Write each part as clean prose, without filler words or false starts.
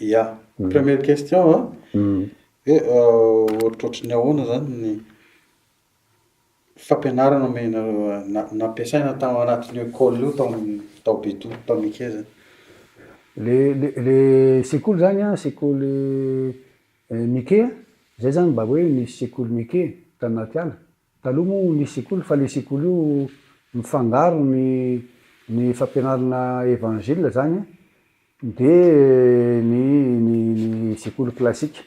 Ya, première question hoe ohatrohatry ny ahoana zany ny fampianarana omenareo nampiasaina tao anatin'ny école io tao Beto tao Mike zany. Le sekoly zany a sekoly Mike zay zany mba hoe nisy sekoly Mike tanaty ala. Taloha moa nisy sekoly fa le sekoly io mifangaro ny fampianarana évangile zany de ny sekoly klasika.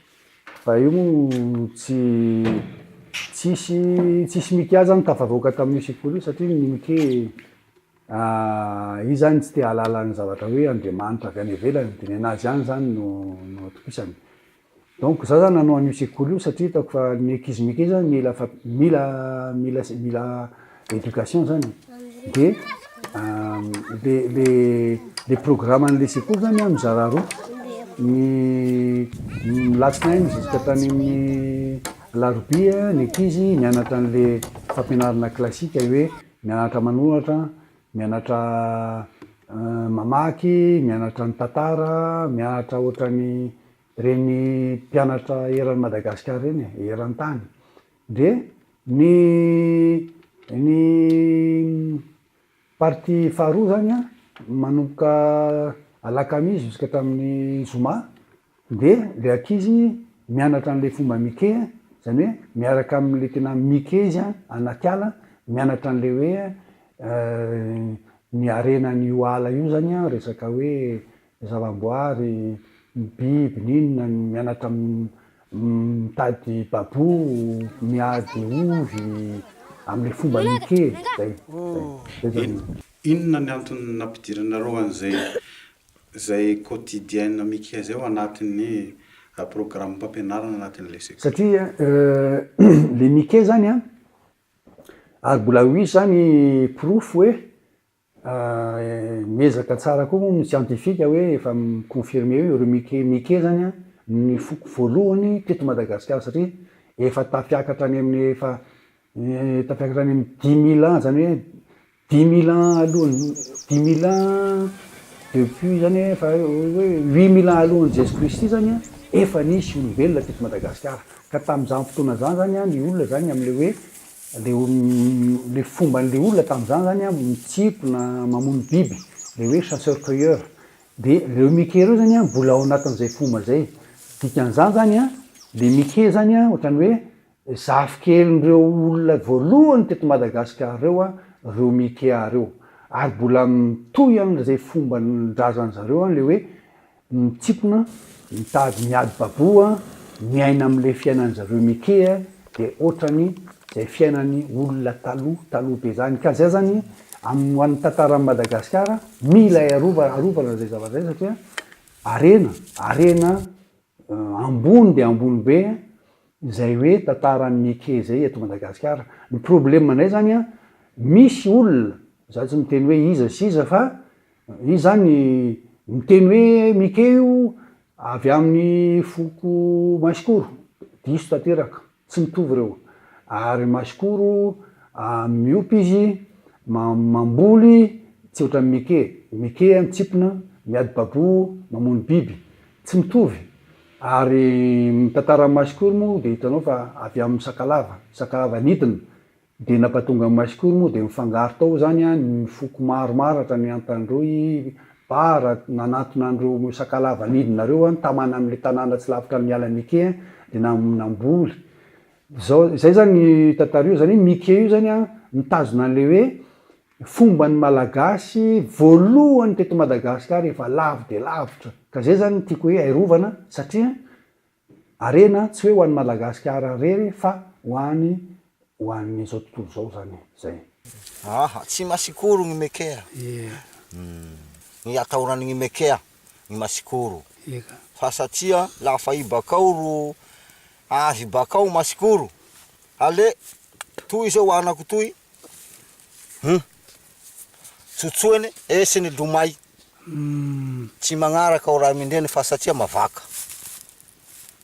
Fa io moa tsisy Mike zany tafavoaka tamin'io sekoly io satria ny Mike io zany tsy te halala ny zavatra hoe Andriamanitra avy any ivelany de nenazy ihany zany no atopisany. Donc za zany nanao an'io sekoly io satria hitako fa ny ankizy Mike zany mila éducation zany. De le programme an'le sekoly zany a mizara roa. Ny latsinainy jusqu'à tany amin'ny larobia ny ankizy mianatra an'le fampianarana klasika hoe mianatra manoratra, mianatra mamaky, mianatra ny tantara, mianatra ohatrany reny mpianatra eran'ny Madagasikara reny eran'ny tany. De ny partie faharoa zany a manomboka alakamisy jusqu'à tamin'ny zoma de le ankizy mianatra an'le fomba Mike zany hoe miaraka am'le tena Mike izy a anaty ala mianatra an'le hoe ny arenan'io ala io zany a resaka hoe zava-boary, biby, n'inona mianatra mitady babo, miady ovy am'le fomba Mike zay. Inona ny antony nampidiranareo an'zay quotidienne Mike zay ao anatin'ny programme mpampianarana anatin'le sekoly? Satria le Mike zany a ary mbola hoy zany proof hoe miezaka tsara koa moa scientifique hoe efa miconfirme hoe reo Mike zany a ny foko voalohany teto Madagasikara satria efa tafiakatra any amin'ny tafiakatra any amin'ny 10 000 ans zany hoe 10 000 ans alohany 10 000 ans depuis zany efa hoe 8 000 ans alohan'i Jésus Christ zany a efa nisy olombelona teto Madagasikara ka tamin'izany fotoana zany zany a ny olona zany am'le hoe le fomban'le olona tamin'izany zany a mitsipona mamono biby le hoe chasseur cueilleur de reo Mike reo zany a mbola ao anatin'izay fomba zay. Dikan'izany zany a le Mike zany a ohatrany hoe zafikelindreo olona voalohany teto Madagasikara reo a reo Mike reo ary mbola mitohy am'zay fomba ndrazany zareo a le hoe mitsipona mitady miady baboa miaina am'le fiainan'zareo Mike de ohatrany zay fiainany olona taloha be zany ka zay zany hoan'ny tantaran'i Madagasikara mila arovana zay zavatra zay satria arena ambony de ambony be zay hoe tantaran'ny Mike zay eto Madagasikara. Ny problème anay zany a misy olona za tsy miteny hoe iza sy iza fa izy zany miteny hoe Mike io avy amin'ny foko masikoro diso tanteraka tsy mitovy reo ary masikoro miompy izy mamboly tsy ohatran'ny Mike mitsipona miady babo mamono biby tsy mitovy ary tantaran'ny masikoro moa de hitanao fa avy amin'ny sakalava nidina de nampatonga amin'ny masikoro moa de mifangaro tao zany a ny foko maromaro hatrany Antandroy bara nanatona andreo sakalava nidinareo a tamana am'le tanàna tsy lavitra amin'ny ala Mike de namboly zay zany tantara io zany Mike io zany a mitazona an'le hoe fomban'ny malagasy voalohany teto Madagasikara efa lavo de lavitra ka zay zany tiako hoe airovana satria arena tsy hoe ho an'ny Madagasikara rery fa ho an'ny zao tontolo zao zany zay. Tsy masikoro gny Mike ny atahorany gny Mike ny masikoro fa satria lafa i bakao ro avy bakao masikoro ale toy zao anako toy tsotsoany esiny lomay tsy magnaraka ao raha mindreny fa satria mavaka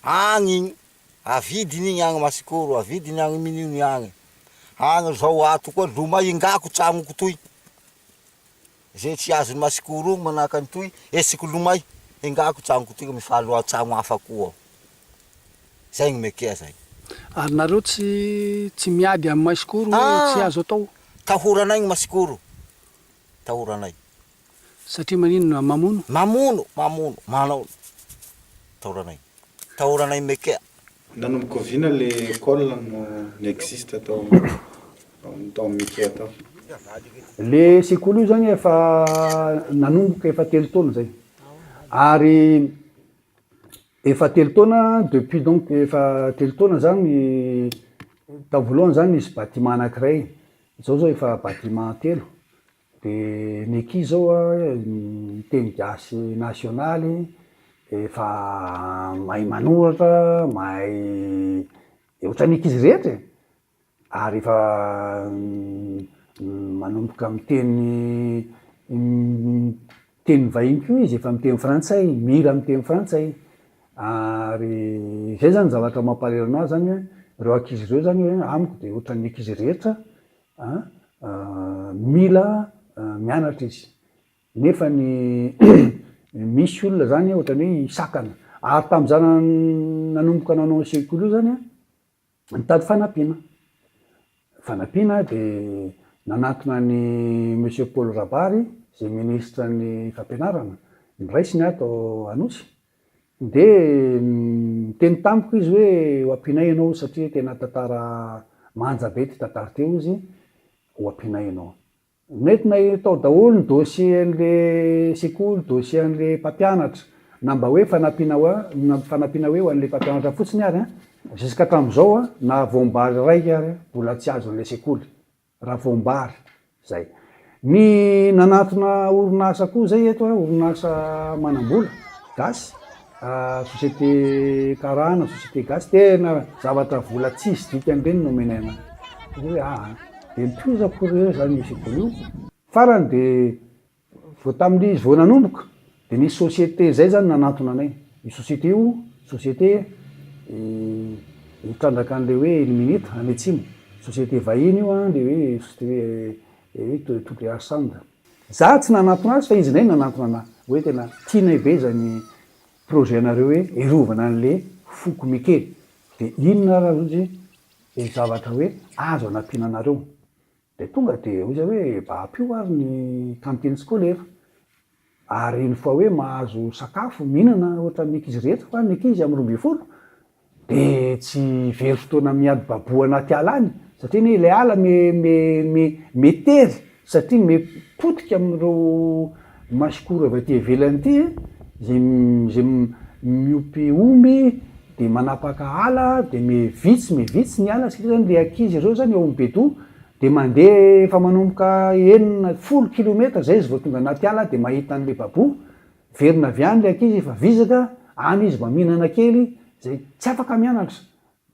agny avidiny igny agny masikoro avidiny agny mininy agny zao ato koa lomay ingako tragnoko toy zay tsy azony masikoro manaka ny toy esiko lomay engako tragno tiky mifalo tragno hafa koa. Zay gny mekea zay. Ary nareo tsy miady amin'ny masikoro hoe tsy azo atao Tahoranay gny masikoro. Tahoranay. satria maninona mamono? Mamono. Manao. Tahoranay mekea. Nanomboka vina le école no existe tao Mekea tao. Le sekoly io zany efa nanomboka efa 3 taona zay. Ary efa 3 taona depuis donc efa 3 taona zany tao voalohany zany izy bâtiment anankiray. Zao efa bâtiment 3. De neky zao teny gasy nasionaly efa mahay manoratra, mahay ohatran'eky izy rehetra. Ary efa manomboka miteny vahiny koa izy, efa miteny frantsay, mira miteny frantsay. Ary zay zany zavatra mampalahelo anazy zany reo ankizy reo zany hoe amiko de ohatran'ny ankizy rehetra mila mianatra izy. Nefa ny misy olona zany ohatran'ny hoe isakana. Ary tam'izany nanomboka nanao sekoly io zany nitady fanampiana de nanatona ny monsieur Paul Rabary, zay ministra ny fampianarana, niraisiny ato Anosy. De teny tamiko izy hoe ho ampianay ianao satria tena tantara manja be ty tantara teo izy, ho ampianay ianao. Nentinay tao daholo ny dossier an'le sekoly, dossier an'le mpampianatra, na mba hoe fanampiana hoe ho an'le mpampianatra fotsiny ary jusqu'à hatram'izao na voambary raiky ary mbola tsy azo an'le sekoly, raha voambary zay. Ny nanatona orinasa koa zay eto orinasa manambola gasy, société karana, société gasy, tena zavatra vola tsisy dikan'ireny no menena. Hoe de mitozako reo zany sekoly io. Farany de vao tamin'izy vao nanomboka de nisy société zay zany nanatona anay. Io société io, société mitrandraka an'le hoe ilminita any atsimo. Société vahiny io le hoe société Toupé Arsanda. Za tsy nanatona azy fa izy nay nanatona anahy. Hoe tena tianay be zany projet nareo hoe erovana an'le foko mike. De inona raha ozy zavatra hoe azo anampiana anareo. De tonga de ozy hoe baapio ary ny cantine scolaire. Ary une fois hoe mahazo sakafo mihinana ohatran'ny ankizy rehetra fa ny ankizy amin'ny 12 de tsy very fotoana miady baboa anaty ala any satria ny le ala metery satria mepotika amin'ireo masikoro avy aty ivelany ity zay miompy omby de manapaka ala de mevitsy ny ala satria zany le ankizy ireo zany eo amin'ny Beto de mandeha efa manomboka 10 kilometra zay izy vao tonga anaty ala de mahita an'le babo verina avy any le ankizy efa vizaka any izy mba mihinana kely zay tsy afaka mianatra.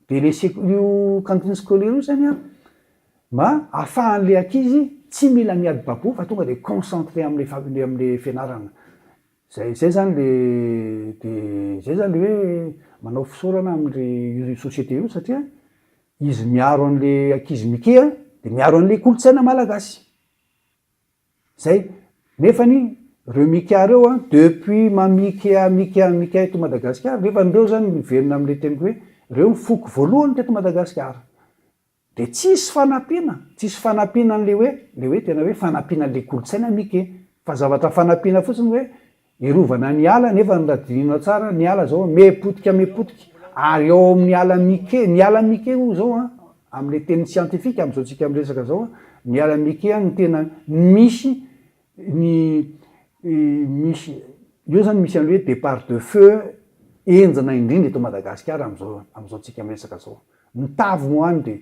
De le io cantine scolaire io zany mba ahafahan'le ankizy tsy mila miady babo fa tonga de concentré am'le fianarana. Zay zany le hoe manao fisaorana am'le société io satria izy miaro an'le ankizy mikea de miaro an'le kolotsaina malagasy. Zay nefany reo mikea reo depuis mamikea eto Madagasikara nefa ndreo zany miverina am'le teny hoe reo foko voalohany teto Madagasikara. De tsisy fanampiana an'le hoe tena hoe fanampiana an'le kolotsaina mike fa zavatra fanampiana fotsiny hoe irovana ny ala nefa radinina tsara ny ala zao mepotika ary eo amin'ny ala mike io zao am'le teny scientifique am'izao tsika miresaka zao ny ala mike ny tena misy io zany misy an'le hoe départ de feu enjana indrindra eto Madagasikara am'izao tsika miresaka zao. Ny tavo moany de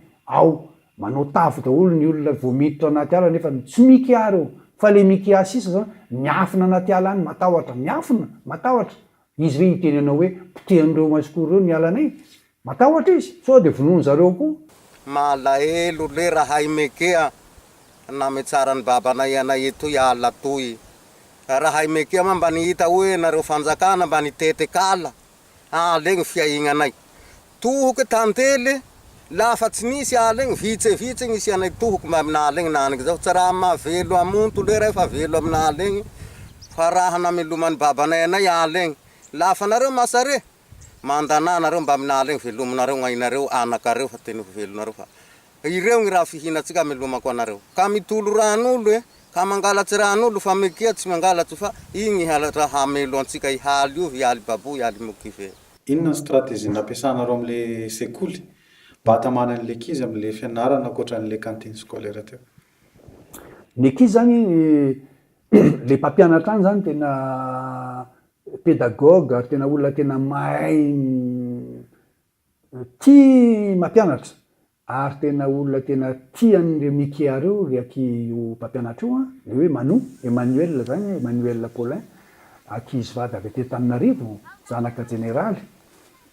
manao tavo daholo ny olona vao miditra anaty ala nefa tsy mikea reo fa le mikea sisa zao miafina anaty ala any matahotra izy hoe iteny anao hoe potehan'ireo masikoro reo ny alanay matahotra izy so de vonoiny zareo koa. Malahelo le rahay mekea name tsara ny babanay anay etoy ala toy. Rahay mekea mba nihita hoe nareo fanjakana mba nitete kala le gny fiainanay tohoky tantely lafa tsy nisy ala igny vitsevitse gny isianay tohoky mba aminala igny naniky zao tsy raha mavelo amonto le refa velo aminala igny fa raha namelomany babanay anay ala igny lafa nareo masare mandana nareo mba minala igny velominareo gn'ainareo anakareo fa teny velonareo fa ireo gny raha fihinatsika milomako anareo ka mitolo ran'olo ka mangalatsy ran'olo fa mekia tsy mangalatsy fa igny raha hamelo antsika ihaly io ihaly babo ihaly mokive. Inona ny stratégie nampiasanareo am'le sekoly mba hatamana an'le ankizy am'le fianarana ankoatran'le cantine scolaire teo? Ny ankizy zany le mpampianatra any zany tena pédagogue ary tena olona tena mahay tia mampianatra ary tena olona tena tian'le Mickey reo le io mpampianatra io le hoe Manu Emmanuel zany Emmanuel Paulin ankizy vady avy aty Antananarivo zanaka généraly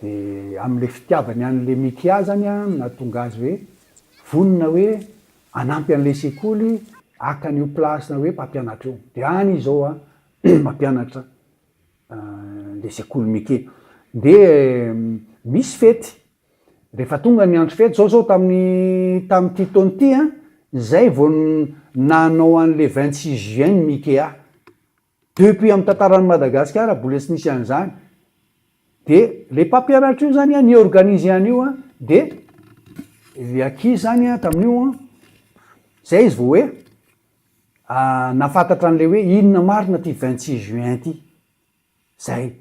de am'le fitiavany an'le Mickey zany nahatonga azy hoe vonona hoe anampy an'le sekoly akan'io plasena hoe mpampianatra io de any izao mampianatra le sekoly Mickey de misy fety rehefa tonga ny andro fety zao tamin'ity taona ity zay vao nanao an'le 26 juin Mickey depuis amin'ny tantaran'i Madagasikara mbola tsy nisy an'izany de le mpampianatra io zany ny organise an'io de le ankizy zany tamin'io zay izy vao hoe nafantatra an'le hoe inona marina ty 26 juin ty zay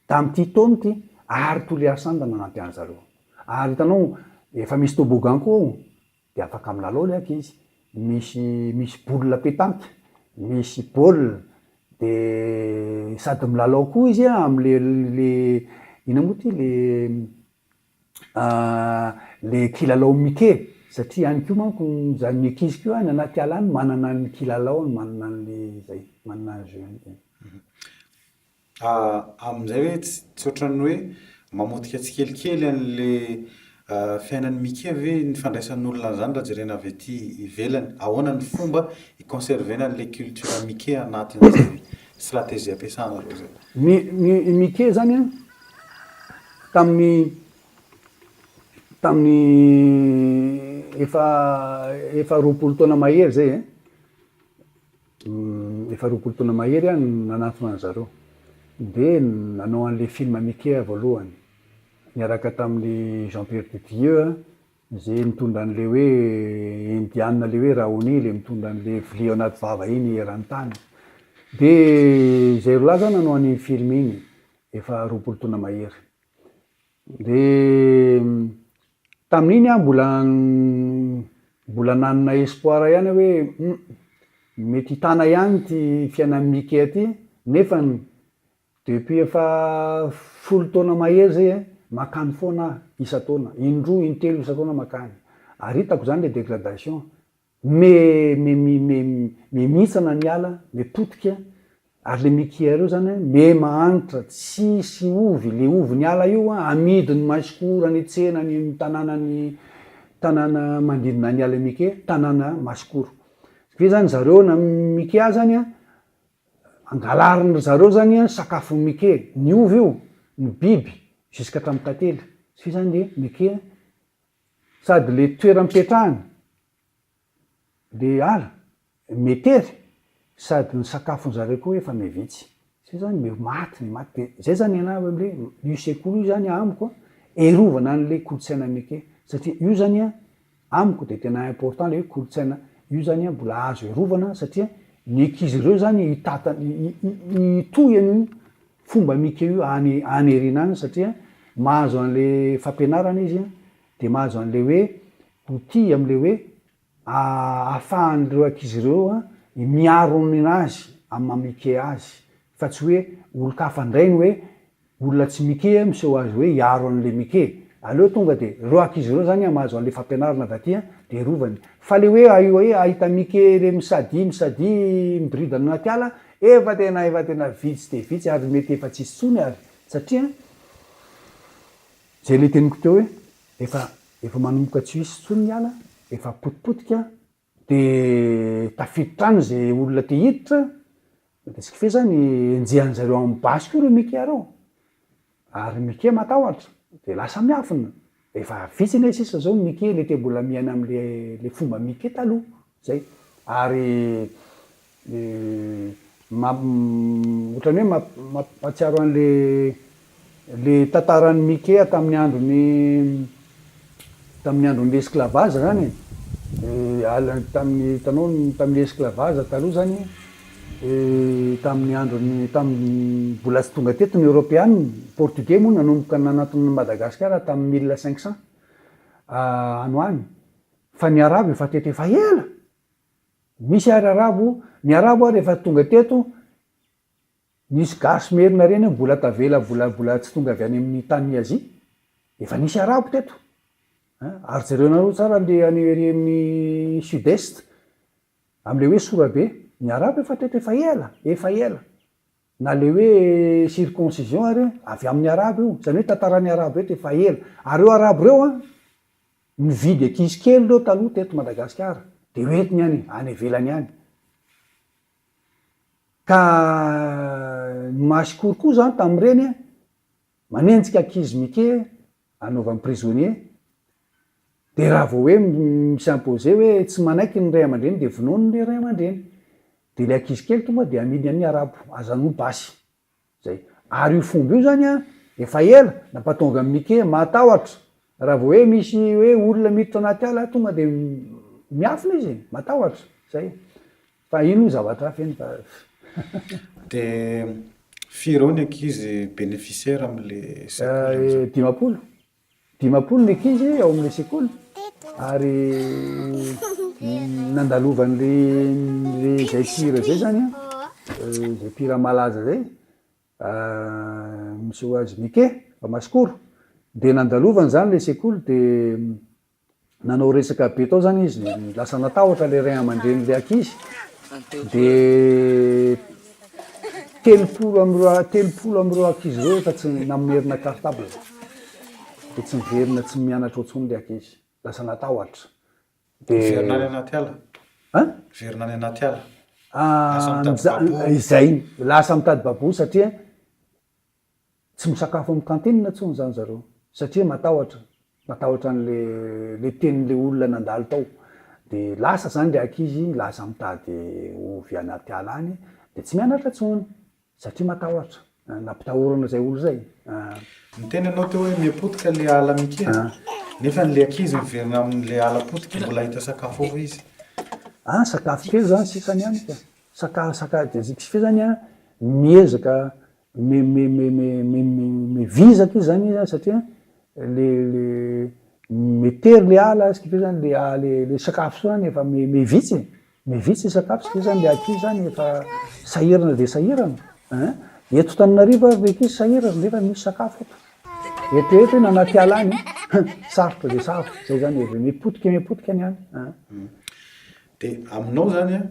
tamin'ity taona ty ary toliara sandana nanampy any zareo ary hitanao efa misy toboggan koa de afaka milalao le ankizy misy boule pétanque misy baolina de sady milalao koa izy am'le ina moa ty le kilalao Mickey satria any koa manko zany ankizy koa any anaty ala any manana ny kilalao manana an'le zay manana azy am'izay hoe tsy ohatran'ny hoe mamotika tsikelikely an'le fiainan'ny Mickey ve ny fandraisan'olona zany raha jerena avy aty ivelany ahoana ny fomba iconservena an'le culture Mickey anatin'izay stratégie ampiasanareo zay? Mickey zany tamin'ny efa roapolo taona mahery zay efa roapolo taona mahery nanatona any zareo de nanao an'le film Mickey voalohany niaraka tamin'le Jean-Pierre Didieux zay mitondra an'le hoe indiana le hoe Raoni le mitondra an'le vilia anaty vava iny eran-tany de zay roa zany nanao an'iny film iny efa roapolo taona mahery de tamin'iny mbola nanana espoir ihany hoe mety hitana ihany ty fiainan'ny Mickey aty nefa depuis efa folo taona mahery zay makany foana isa-taona indroa intelo isa-taona makany ary hitako zany le dégradation mitsana ny ala mipotika ary le Mickey reo zany mahanitra tsisy ovy le ovy ny ala io amidiny masikoro ny tsena ny tanàna mandidina ny ala Mickey tanàna masikoro fe zany zareo na Mickey zany angalariny zareo zany sakafo Mickey ny ovy io ny biby jusqu'à hatramin'ny tantely sy zany le Mickey sady le toeram-pipetrahany le ala metery sady ny sakafony zareo koa efa mevitsy sy zany maty de zay zany ana am'le io sekoly io zany amiko erovana an'le kolotsaina Mickey satria io zany amiko de tena important le kolotsaina io zany mbola azo erovana satria ny ankizy ireo zany itoy an'io fomba Mickey io any erina any satria mahazo an'le fampianarana izy de mahazo an'le hoe outil am'le hoe ahafahan'ireo ankizy ireo miaro aminazy amin'ny Mickey azy fa tsy hoe olo-kafa ndray ny hoe olona tsy Mickey miseho azy hoe hiaro an'le Mickey aleo tonga de reo ankizy ireo zany mahazo an'le fampianarana avy aty de rovany fa le hoe ahita Mickey le misady miboridana anaty ala efa tena vitsy de vitsy ary mety efa tsisy tsony ary satria zay le teniko teo hoe efa manomboka tsy hisy tsony ny ala efa potipotika de tafiditra zay olona te hiditra de tsy fe zany enjehan'zareo amin'ny basy koa reo Mickey reo ary Mickey matahotra de lasa miafina efa vitsy ne sisa zao Mickey le te mbola miaina am'le fomba Mickey taloha zay ary ohatrany hoe mampatsiaro an'le tantarany Mickey tamin'ny andron'ny esclavage zany tamin'ny esclavage taloha zany tamin'ny mbola tsy tonga teto ny Européenne, Portugais moa nanomboka nanatona Madagasikara tamin'ny 1500 ano any. Fa ny Arabo efa teto efa ela. Misy ny Arabo rehefa tonga teto, nisy gasy merina reny mbola tavela mbola tsy tonga avy any amin'ny tany Azia, efa nisy Arabo teto. Ary zareo nareo tsara le any ery amin'ny sud-est, am'le hoe Sorabe, ny Arabo efa teto efa ela. Na le hoe circoncision ary avy amin'ny Arabo io, zany hoe tantaran'ny Arabo eto efa ela. Ary eo Arabo reo nividy ankizy kely reo taloha teto Madagasikara, de hoentiny any ivelany any. Ka masikory koa zany tamin'ireny manenjika ankizy Mickey anaovany prisonnier. De raha vao hoe mis'impose hoe tsy manaiky ny ray aman-dreny de vonoiny le ray aman-dreny. De le ankizy kely tonga de amidy amin'ny Arabo, azan'olo basy. Zay. Ary io fomba io zany efa ela nampatonga Mickey matahotra. Raha vao hoe misy hoe olona miditra anaty ala tonga de miafina izy, matahotra. Zay. Fa ino zavatra feno fa de firy eo ny ankizy bénéficiaire am'le sekoly? 10 ny ankizy ao amin'le sekoly. Ary nandalovan'le zay pira zay zany zay pira malaza zay misy ho azy Mickey fa masikoro. De nandalovany zany le sekoly de nanao resaka be tao zany izy, lasa natahotra le ray aman-dreny le ankizy. De 30 am'ireo ankizy reo efa tsy namerina cartable, de tsy miverina tsy mianatra ohatsony le ankizy, lasa natahotra. De Verinany anaty ala? Verinany anaty ala? Izay, lasa mitady babo satria tsy misakafo amin'ny kantine tsony zany zareo, satria matahotra le tenin'le olona nandalo tao. De lasa zany le ankizy lasa mitady ovy anaty ala any, de tsy mianatra tsony satria matahotra, nampitahorana zay olo zay. Niteny anao teo hoe miapotika le ala Mickey, nefa le ankizy miverina amin'le ala potika mbola hita sakafo ao izy. Sakafo kely zany sisany any ka. Sakafo de zikisy zany miezaka mivizaka izy zany satria le metery le ala sikify zany le sakafo zany efa mivitsy sakafo sikify zany le ankizy zany efa sahirana de sahirana. Eto Tananarivo ary le ankizy sahirana nefa misy sakafo eto. Eto anaty ala any sarotra de sarotra zay zany mipotika any. De aminao zany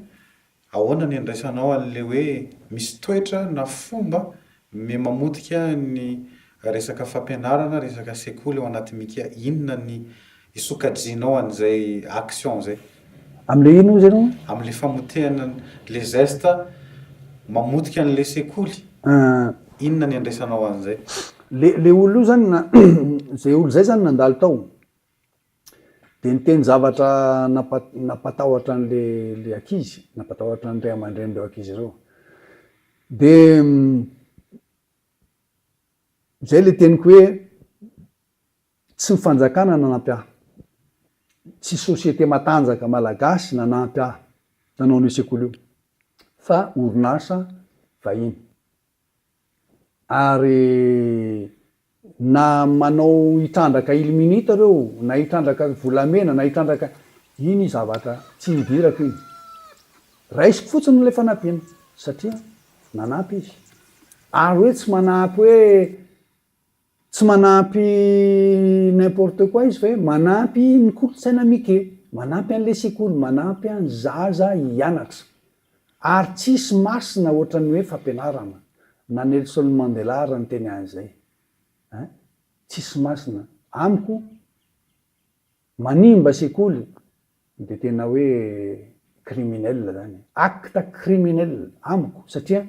ahoana ny andraisanao an'le hoe misy toetra na fomba mamotika ny resaka fampianarana, resaka sekoly ao anaty Mickey, inona ny isokajinao an'izay action zay? Am'le ino zay no? Am'le famotehana le geste mamotika an'le sekoly. Inona ny andraisanao an'izay? Le olo io zany zay olo zay zany nandalo tao. De niteny zavatra napatahotra an'le ankizy, napatahotra ny ray aman-dreny reo ankizy reo. De zay le teniko hoe tsy mifanjakana nanampy ahy, tsy société matanjaka malagasy nanampy ahy nanao ny sekoly io, fa orinasa vahiny. Ary na manao hitrandraka ilminita reo, na hitrandraka volamena, na hitrandraka iny zavatra tsy hidirako iny. Raisiko fotsiny le fanampiana satria nanampy izy. Ary hoe tsy manampy n'importe quoi izy fa hoe manampy ny kolotsaina Mickey, manampy an'le sekoly, manampy any zaza hianatra. Ary tsisy masina ohatran'ny hoe fampianarana. Na Nelson Mandela raha ny teny an'izay. Tsisy masina. Amiko manimba sekoly de tena hoe criminel zany, acte criminel amiko satria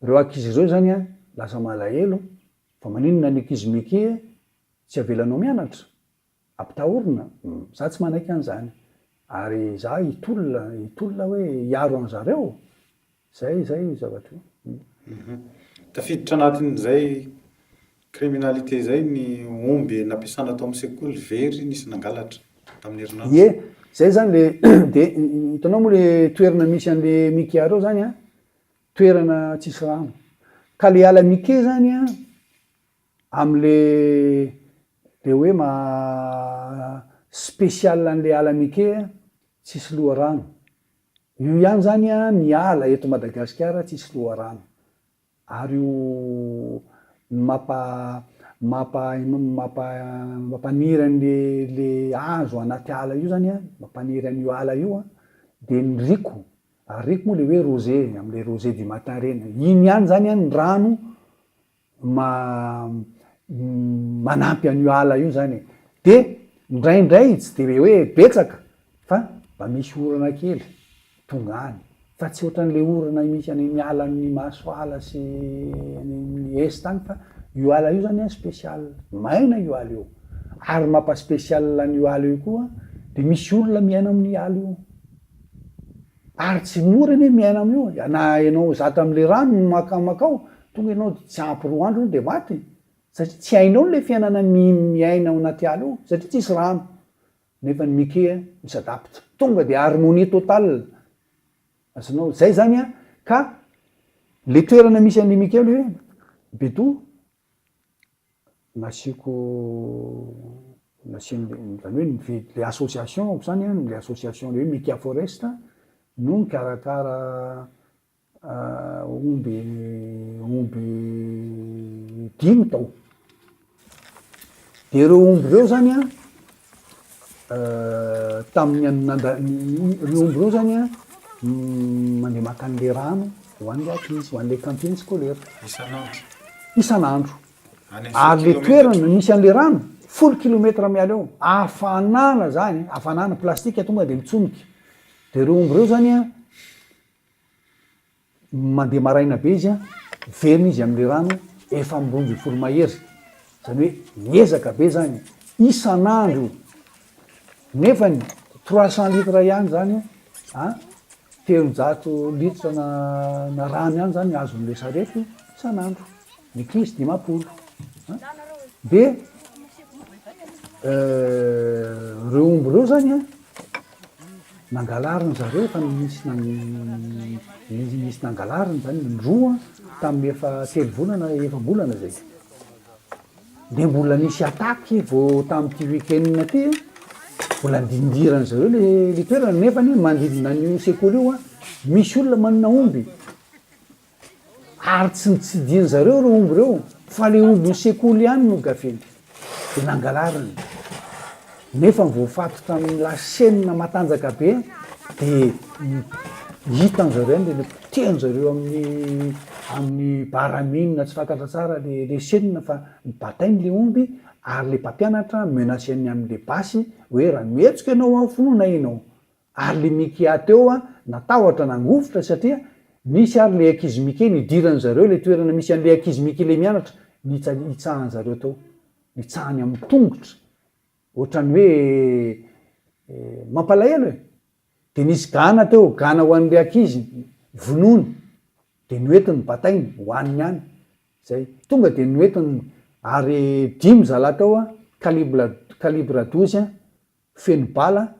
reo ankizy reo zany lasa malahelo fa maninona ny ankizy Mickey tsy avelanao mianatra, ampitahorina. Za tsy manaiky an'izany. Ary za hitolona hoe hiaro an'zareo zay zavatra tafiditra anatin'izay criminalité zay ny omby nampiasana tao amin'ny sekoly very nisy nangalatra tamin'ny herinandro. Ie, zay zany le de hitanao moa le toerana misy an'le Mika reo zany a, toerana tsisy rano. Ka le ala Mike zany a, am'le hoe spécial an'le ala Mike tsisy loharano. Io ihany zany a ny ala eto Madagasikara tsisy loharano. Ary io mampaniry an'le hazo anaty ala io zany a, mampaniry an'io ala io a, de ny riko moa le hoe rosé am'le rosé du matin reny. Iny ihany zany a ny rano manampy an'io ala io zany. De ndraindray tsy de hoe betsaka fa mba misy orana kely tonga any. Fa tsy ohatran'le orana misy any ala amin'ny Masoala sy ny est any fa io ala io zany a spécial, maina io ala io. Ary mampa-spécial an'io ala io koa de misy olona miaina amin'ny ala io. Ary tsy mora anie miaina am'io, na ianao zata am'le rano makao, tonga ianao tsy ampy 2 andro de maty. Satria tsy hainao le fiainana miaina ao anaty ala io, satria tsisy rano. Nefa ny Mike misadapitra, tonga de harmonie totale. Azonao zay zany a, ka le toerana misy an'le Mike le hoe Beto nasiny zany hoe nividy le association zany a, le association le hoe Mika Forest no mikarakara omby 5 tao. De reo omby reo zany a, tamin'ny reo omby reo zany a, mandeha maka an'le rano ho an'le ankizy, ho an'le cantine scolaire isan'andro. Ary le toerana misy an'le rano 10 kilometra miala eo, hafanana zany, hafanana plastika tonga de mitsonika. De reo omby reo zany a, mandeha maraina be izy a, verina izy am'le rano efa ambony folo mahery, zany hoe miezaka be zany isan'andro. Nefany 300 litres ihany zany a, 300 litres na rano ihany zany azon'le sarety isan'andro, ny ankizy 50. De reo omby reo zany a, nangalarina zareo fa misy nangalarina zany ndroa tamin'ny efa 3 volana, 4 bolana zay. De mbola nisy ataky vao tamin'ity week-end ty, mbola ndindirana zareo le toerana. Nefany mandidina an'io sekoly io a, misy olona manana omby, ary tsy nitsidihany zareo reo omby reo, fa le omby sekoly ihany no gafeny. De nangalarina. Nefa voafatotra amin'ny lasena matanjaka be, de hitan'zareo any le potehan'zareo amin'ny baramine tsy fantatra tsara le senina fa batainy le omby. Ary le mpampianatra menaceny am'le basy hoe raha mihetsoka ianao a finoana ianao. Ary le Mike teo a natahotra nangofotra satria misy ary le ankizy Mike nidiran'ny zareo le toerana misy an'le ankizy Mike le mianatra, nitsahan zareo tao, nitsahany amin'ny tongotra, ohatrany hoe mampalahelo e. De nisy gana teo, gana ho an'le ankizy vonoiny, de noetiny batainy hoaniny ihany. Zay tonga de noetiny, ary 5 zala tao a, calibre 12 a, feno bala.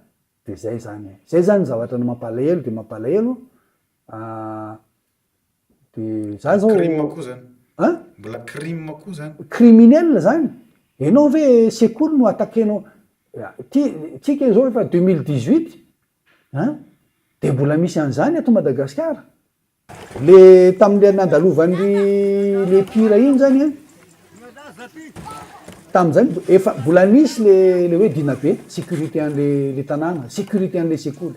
De zay zany, zay zany zavatra mampalahelo de mampalahelo. De za zao crime koa zany. Mbola crime koa zany. Criminel zany. Ianao ve sekoly no atakenao, tsika zao efa 2018 de mbola misy an'zany ato Madagasikara. Le tamin'le nandalovan'ny le pira iny zany a, tamin'izany efa mbola nisy le hoe dinabe, sécurité an'le tanàna, sécurité an'le sekoly.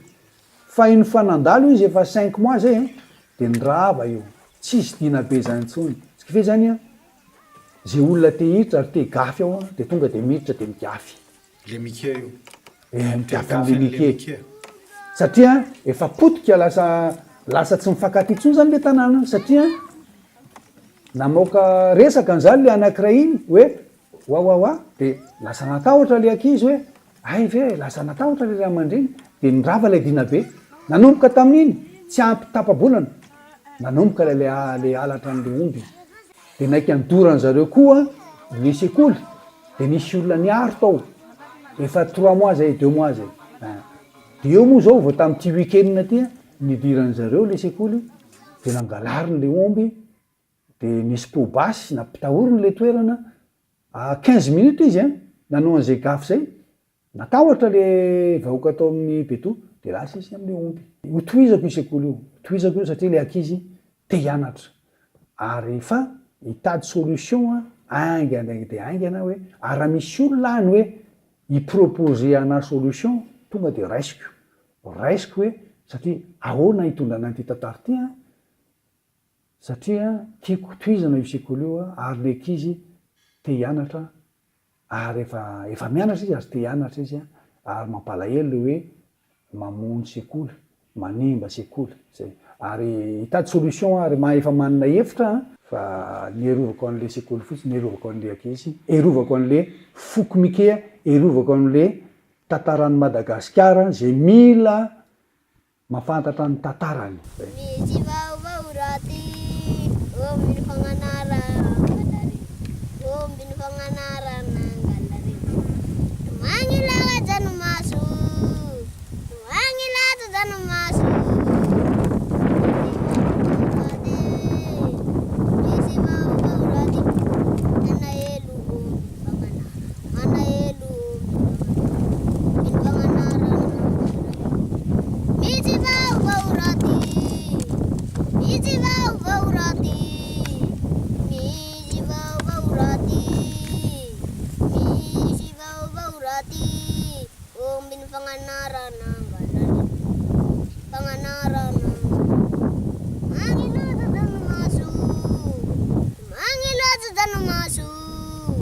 Fa iny fanandalo izy efa 5 mois zay, de nirava io, tsisy dinabe zany intsony. Tsika fe zany a, zay olona te hiditra ary te gafy ao de tonga de miditra de migafy. Le Mike io. Migafy am'le Mike. Satria efa potika lasa tsy mifankaty intsony zany le tanàna, satria namoaka resaka an'zany le anankiray iny hoe oa de lasa natahotra le ankizy hoe ay ve lasa natahotra le ray aman-dreny, de nirava le dinabe nanomboka tamin'iny tsy ampy tapa-bolana nanomboka le alatra n'le omby de naiky andoran zareo koa le sekoly de nisy olona niaro tao efa 3 mois zay 2 mois zay de eo moa zao vao tam'ty week-end ty nidiran zareo le sekoly de nangalariny le omby de misy pobasy napitahoriny le toerana 15 minutes izy nanao an'izay gafy zay natahotra le vahoaka atao amin'ny beto de lasa izy am'le omby hotoizako io sekoly io hotoizako io satria le ankizy te hianatra ary fa hitady solution aingana de aingana hoe ary raha misy olona any hoe hiproposer ana solution tonga de raisiko hoe satria ahoana hitondra ananty tantara ty satria tiako toizana io sekoly io ary le ankizy te hianatra ary efa mianatra izy ary te hianatra izy ary mampalahelo le hoe mamono sekoly manimba sekoly zay ary hitady solution ary efa manana hevitra fa nierovako an'le sekoly fotsiny nierovako an'le ankizy erovako an'le foko mikea erovako an'le tantaran'ny Madagasikara zay mila mafantatra ny tantarany misy vaovao raty omby ny fagnanara angalary omby ny fagnanarana angalary mangilaga janomaso mangilato janomaso misy vaovao raty anaelo omby fagnanara anaelo omby fagnanara misy vaovao raty misy vaovao raty misy vaovao raty misy vaovao raty omby ny fagnanarana angalary fagnanarana